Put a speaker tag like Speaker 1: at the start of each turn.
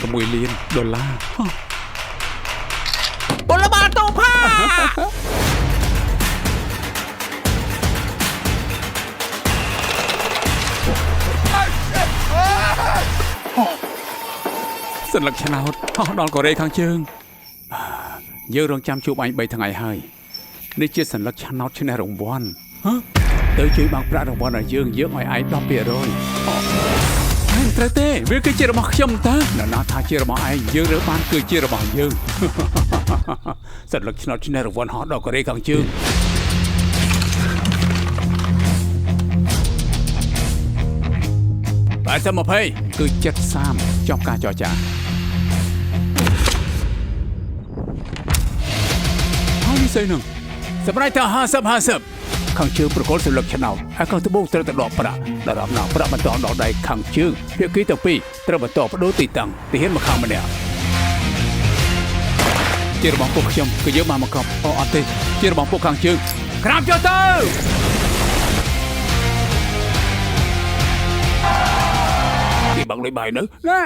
Speaker 1: $6,000,000
Speaker 2: บลบาโตผ้า
Speaker 1: សន្លឹកឆ្នោតដល់កូរ៉េខាងជើងយើងរងចាំជួបអញ3ថ្ងៃហើយនេះជាសន្លឹកឆ្នោតឈ្នះរង្វាន់ទៅជួយបាំងប្រាក់រង្វាន់ឲ្យយើងឲ្យឯង 10% ត្រូវទេវាគឺជារបស់ខ្ញុំតើនរណាថាជារបស់ឯងយើងរើបានគឺជារបស់យើងសន្លឹកឆ្នោតឈ្នះរង្វាន់ហោះដល់កូរ៉េខាងជើង80-20គឺ70-30ចប់ការចរចាហើយនេះស្អីនឹងសម្រាប់តែ50-50ខាងជើងប្រកល់សន្លឹកឆ្នោតហើយខាងត្បូងត្រូវតែដកប្រាក់ដល់រំណាប្រាក់បន្តដល់ដៃខាងជើងភាគីទាំងពីរត្រូវបន្តបដូរទីតាំងទីហ៊ានមកខាងម្នាក់ជារបស់ពួកខ្ញុំគឺយើងបានមកកប់អត់ទេជារបស់ពួកខាងជើងក្រាបចូលទៅគេបាក់លុយបាយនៅណា